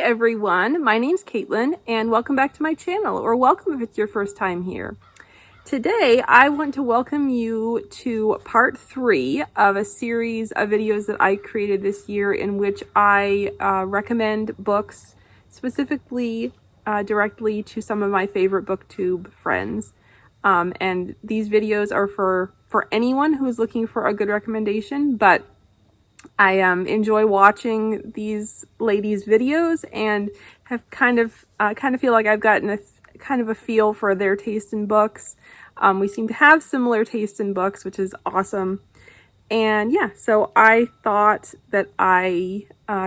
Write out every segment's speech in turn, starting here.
everyone, my name's Caitlyn and welcome back to my channel, or welcome if it's your first time here. Today I want to welcome you to part 3 of a series of videos that I created this year in which I recommend books specifically directly to some of my favorite Booktube friends. And these videos are for anyone who's looking for a good recommendation, but I enjoy watching these ladies' videos and have kind of feel like I've gotten a feel for their taste in books. We seem to have similar taste in books, which is awesome. And yeah, so I thought that I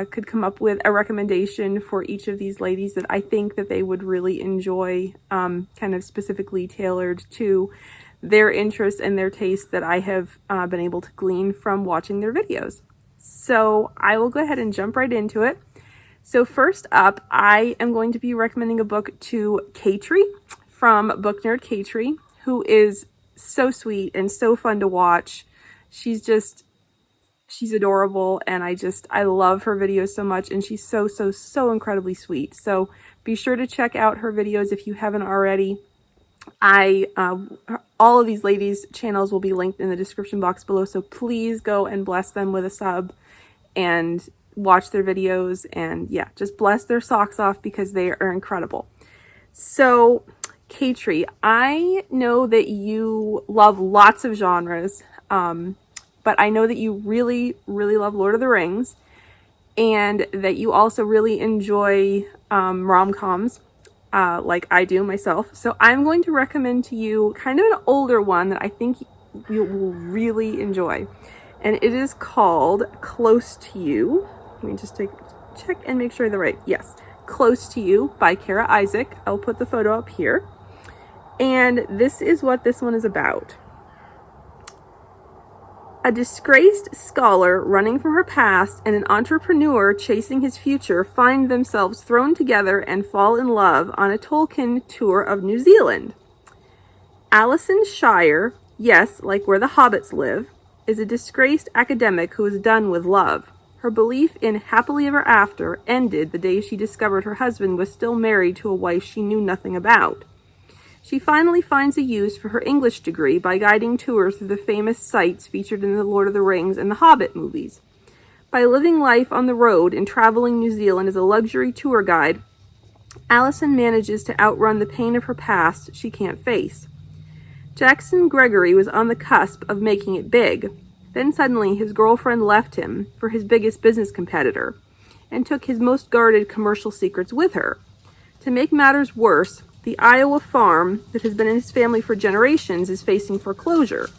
could come up with a recommendation for each of these ladies that I think that they would really enjoy, kind of specifically tailored to their interests and their tastes that I have been able to glean from watching their videos. So I will go ahead and jump right into it. So first up, I am going to be recommending a book to Caitri from Book Nerd Caitri, who is so sweet and so fun to watch. She's adorable, and I love her videos so much, and she's so incredibly sweet. So be sure to check out her videos if you haven't already. All of these ladies' channels will be linked in the description box below, so please go and bless them with a sub and watch their videos, and yeah, just bless their socks off because they are incredible. So Caitri, I know that you love lots of genres, but I know that you really love Lord of the Rings, and that you also really enjoy rom-coms. Like I do myself. So I'm going to recommend to you kind of an older one that I think you will really enjoy. And it is called Close to You. Let me just check and make sure they're right. Yes. Close to You by Kara Isaac. I'll put the photo up here. And this is what this one is about. A disgraced scholar running from her past and an entrepreneur chasing his future find themselves thrown together and fall in love on a Tolkien tour of New Zealand. Alison Shire, yes, like where the hobbits live, is a disgraced academic who is done with love. Her belief in happily ever after ended the day she discovered her husband was still married to a wife she knew nothing about. She finally finds a use for her English degree by guiding tours through the famous sites featured in the Lord of the Rings and the Hobbit movies. By living life on the road and traveling New Zealand as a luxury tour guide, Alison manages to outrun the pain of her past she can't face. Jackson Gregory was on the cusp of making it big. Then suddenly his girlfriend left him for his biggest business competitor and took his most guarded commercial secrets with her. To make matters worse, the Iowa farm that has been in his family for generations is facing foreclosure.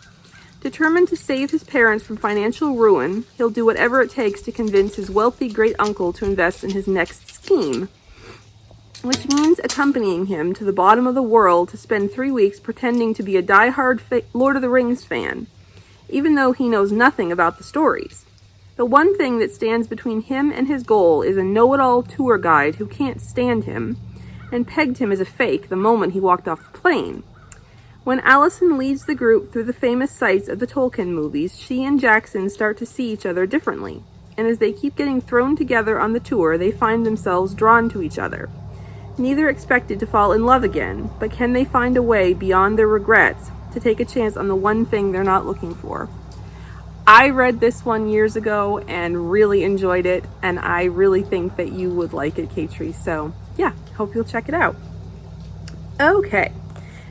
Determined to save his parents from financial ruin, he'll do whatever it takes to convince his wealthy great-uncle to invest in his next scheme, which means accompanying him to the bottom of the world to spend 3 weeks pretending to be a die-hard Lord of the Rings fan, even though he knows nothing about the stories. The one thing that stands between him and his goal is a know-it-all tour guide who can't stand him and pegged him as a fake the moment he walked off the plane. When Alison leads the group through the famous sites of the Tolkien movies, she and Jackson start to see each other differently, and as they keep getting thrown together on the tour, they find themselves drawn to each other. Neither expected to fall in love again, but can they find a way beyond their regrets to take a chance on the one thing they're not looking for? I read this one years ago and really enjoyed it, and I really think that you would like it, Caitri. So yeah, hope you'll check it out. Okay,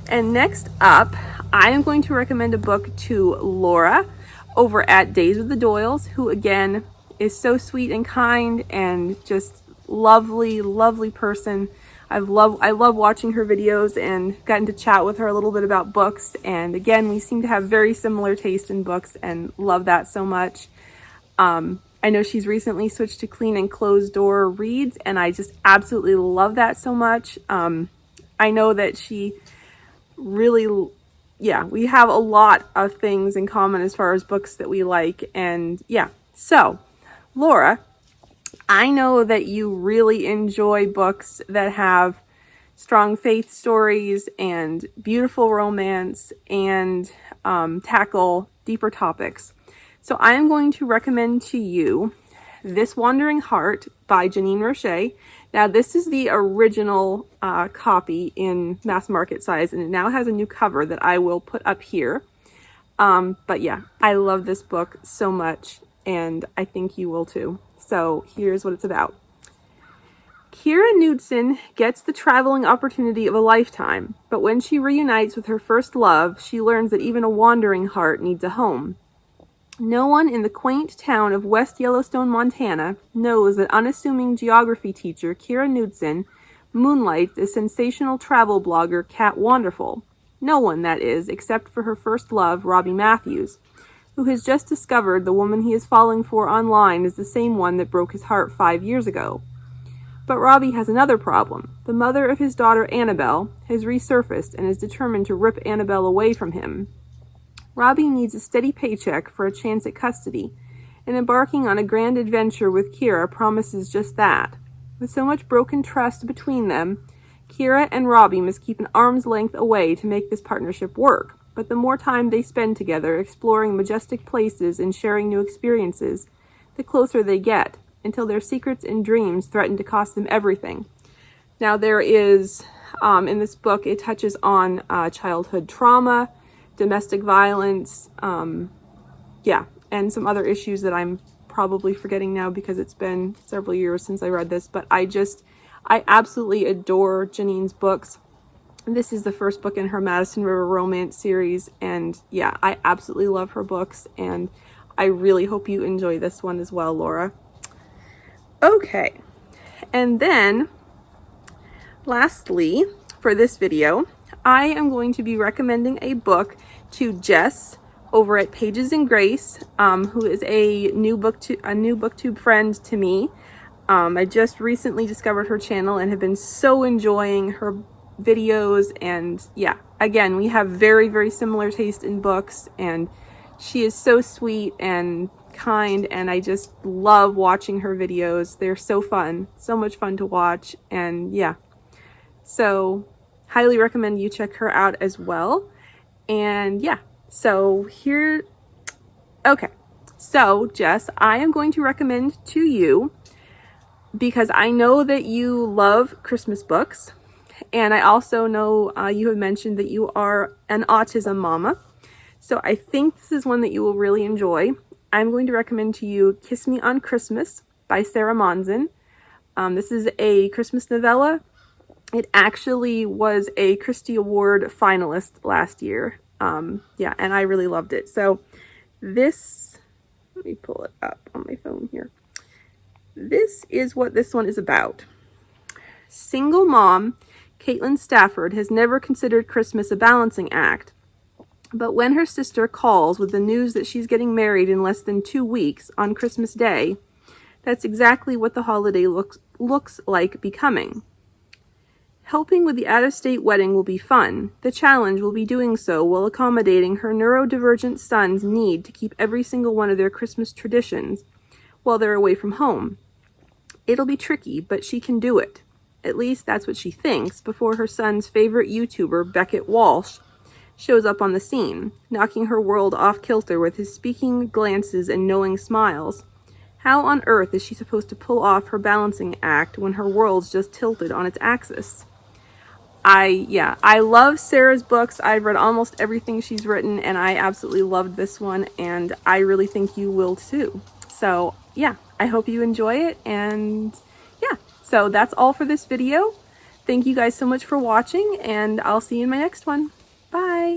and next up, I am going to recommend a book to Laura over at Days with the Doyles, who again is so sweet and kind and just lovely person. I love watching her videos and gotten to chat with her a little bit about books. And again, we seem to have very similar taste in books and love that so much. I know she's recently switched to clean and closed door reads, and I just absolutely love that so much. I know that she really, yeah, we have a lot of things in common as far as books that we like. And yeah, so Laura, I know that you really enjoy books that have strong faith stories and beautiful romance and tackle deeper topics. So I am going to recommend to you This Wandering Heart by Janine Roche. Now, this is the original copy in mass market size, and it now has a new cover that I will put up here. But yeah, I love this book so much, and I think you will too. So here's what it's about. Kira Knudsen gets the traveling opportunity of a lifetime, but when she reunites with her first love, she learns that even a wandering heart needs a home. No one in the quaint town of West Yellowstone, Montana, knows that unassuming geography teacher Kira Knudsen moonlights as sensational travel blogger Cat Wonderful. No one, that is, except for her first love, Robbie Matthews, who has just discovered the woman he is falling for online is the same one that broke his heart 5 years ago. But Robbie has another problem. The mother of his daughter, Annabelle, has resurfaced and is determined to rip Annabelle away from him. Robbie needs a steady paycheck for a chance at custody, and embarking on a grand adventure with Kira promises just that. With so much broken trust between them, Kira and Robbie must keep an arm's length away to make this partnership work. But the more time they spend together, exploring majestic places and sharing new experiences, the closer they get, until their secrets and dreams threaten to cost them everything. Now, there is, in this book, it touches on childhood trauma, domestic violence, and some other issues that I'm probably forgetting now because it's been several years since I read this, but I absolutely adore Janine's books. This is the first book in her Madison River Romance series, and yeah, I absolutely love her books, and I really hope you enjoy this one as well, Laura. Okay, and then lastly, for this video, I am going to be recommending a book to Jess over at Pages and Grace, who is a new booktube friend to me. I just recently discovered her channel and have been so enjoying her videos, and yeah, again, we have very, very similar taste in books, and she is so sweet and kind, and I just love watching her videos. They're so fun, so much fun to watch, and yeah, so highly recommend you check her out as well. And yeah, so here, okay, so Jess, I am going to recommend to you, because I know that you love Christmas books, and I also know you have mentioned that you are an autism mama, so I think this is one that you will really enjoy. I'm going to recommend to you Kiss Me on Christmas by Sarah Monzon. This is a Christmas novella. It actually was a Christie Award finalist last year. Yeah, and I really loved it. So this, let me pull it up on my phone here. This is what this one is about. Single mom Caitlyn Stafford has never considered Christmas a balancing act. But when her sister calls with the news that she's getting married in less than 2 weeks on Christmas Day, that's exactly what the holiday looks like becoming. Helping with the out-of-state wedding will be fun. The challenge will be doing so while accommodating her neurodivergent son's need to keep every single one of their Christmas traditions while they're away from home. It'll be tricky, but she can do it. At least that's what she thinks before her son's favorite YouTuber, Beckett Walsh, shows up on the scene, knocking her world off kilter with his speaking glances and knowing smiles. How on earth is she supposed to pull off her balancing act when her world's just tilted on its axis? I love Sarah's books. I've read almost everything she's written, and I absolutely loved this one, and I really think you will too. So yeah, I hope you enjoy it, and yeah, so that's all for this video. Thank you guys so much for watching, and I'll see you in my next one.